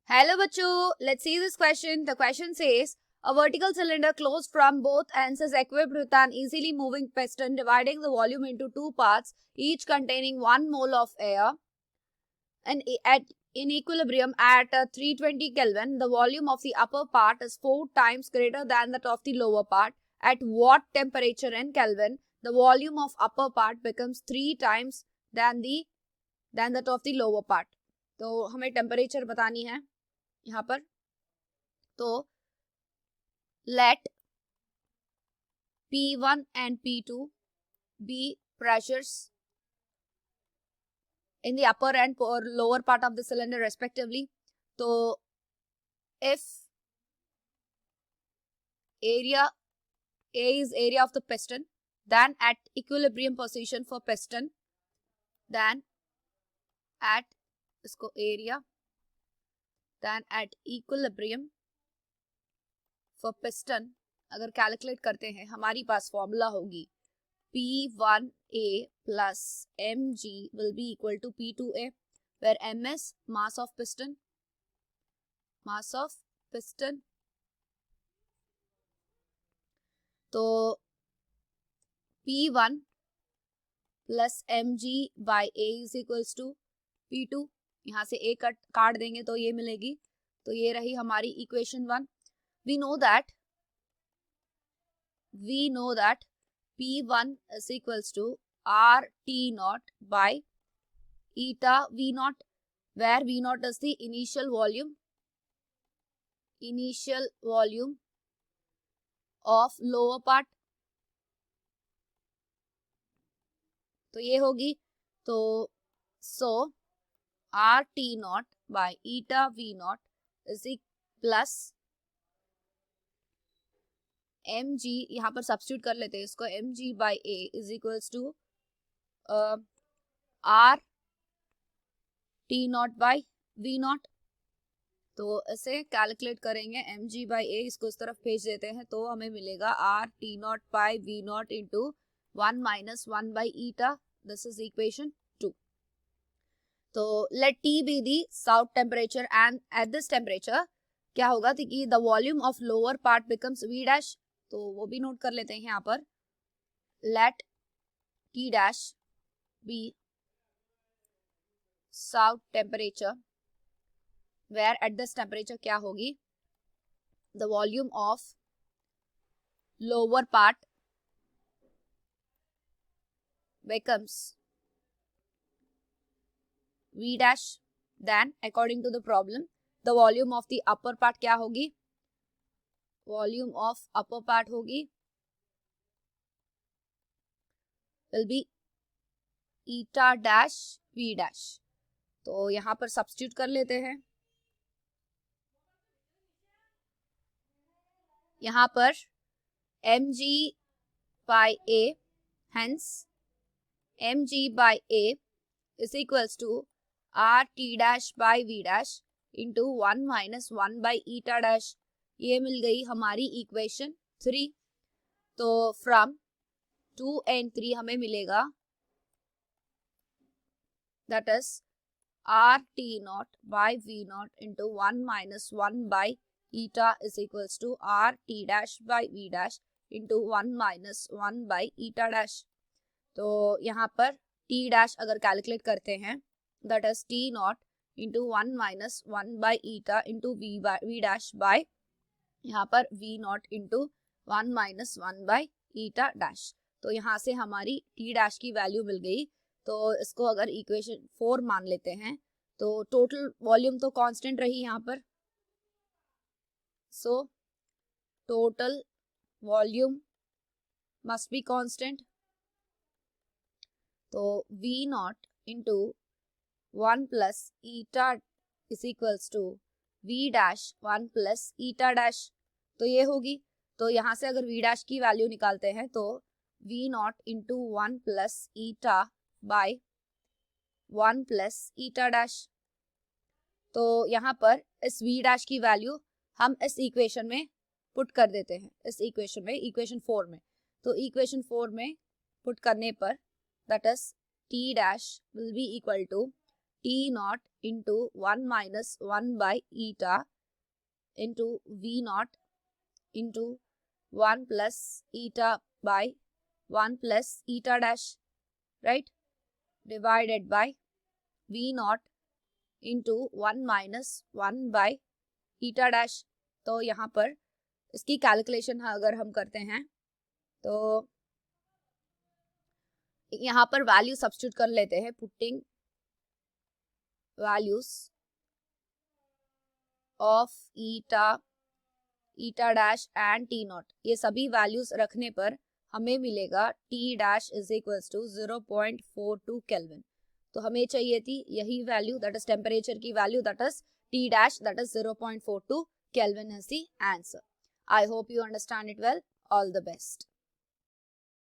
Hello bachcho, let's see this question. The question says, a vertical cylinder closed from both ends is equipped with an easily moving piston dividing the volume into two parts, each containing 1 mole of air. And in equilibrium at 320 Kelvin, the volume of the upper part is 4 times greater than that of the lower part. At what temperature in Kelvin, the volume of upper part becomes 3 times than that of the lower part. तो हमें temperature बतानी है यहाँ पर. तो let P1 and P2 be pressures in the upper and or lower part of the cylinder respectively. So if area A is area of the piston, then at equilibrium position for piston, then at इसको area, then at equilibrium for piston अगर calculate करते हैं हमारी पास formula होगी P1A plus mg will be equal to P2A, where m is mass of piston. तो P1 plus mg by A is equals to P2. यहाँ से A काट देंगे तो ये मिलेगी. तो ये रही हमारी equation 1. We know that P1 is equals to RT naught by eta V naught, where V naught is the initial volume of lower part. तो ये होगी. तो so RT naught by eta V naught is plus mg, यहाँ पर substitute कर लेते हैं इसको, mg by A is equals to R T naught by V naught. तो इसे कैलकुलेट करेंगे mg by A, इसको इस तरफ भेज देते हैं तो हमें मिलेगा R T naught by V naught into 1 minus 1 by eta. This is equation 2. तो let T be the south temperature and at this temperature क्या होगा कि the volume of lower part becomes V dash. तो वो भी note कर लेते हैं यहाँ पर. Let T dash be south temperature, where at this temperature क्या होगी, the volume of lower part becomes V dash. Then according to the problem, the volume of the upper part क्या होगी, volume of upper part होगी will be eta dash V dash. तो यहाँ पर substitute कर लेते हैं. यहाँ पर mg by A, hence mg by A is equals to RT dash by V dash into 1 minus 1 by eta dash. ये मिल गई हमारी इक्वेशन 3. तो फ्रॉम 2 and 3 हमें मिलेगा that is RT naught by V naught into 1 minus 1 by eta is equals to RT dash by V dash into 1 minus 1 by eta dash. तो यहाँ पर T dash अगर कैलकुलेट करते हैं that is T naught into 1 minus 1 by eta into V dash by यहाँ पर V naught into 1 minus 1 by eta dash. तो यहाँ से हमारी T dash की वैल्यू मिल गई. तो इसको अगर इक्वेशन 4 मान लेते हैं तो टोटल वॉल्यूम तो कांस्टेंट रही यहाँ पर. So total volume must be constant. तो V naught into 1 plus eta is equals to V dash 1 plus eta dash. तो ये होगी. तो यहाँ से अगर V dash की वैल्यू निकालते हैं तो V naught into 1 plus eta by 1 plus eta dash. तो यहाँ पर इस V dash की वैल्यू हम इस इक्वेशन में पुट कर देते हैं, इस इक्वेशन में, इक्वेशन 4 में. तो इक्वेशन 4 में पुट करने पर that is T dash will be equal to T naught into 1 minus 1 by eta into V naught into 1 plus eta by 1 plus eta dash, right, divided by V naught into 1 minus 1 by eta dash. तो यहाँ पर इसकी calculation अगर हम करते हैं तो यहाँ पर वैल्यू सब्स्टिट्यूट कर लेते हैं, putting values of eta dash and T nought, ये सभी वैल्यूज रखने पर हमें मिलेगा T dash is equals to 0.42 kelvin. तो हमें चाहिए थी यही वैल्यू, दैट इज टेम्परेचर की value, that is T dash, that is 0.42 kelvin is the answer. I hope you understand it well. All the best.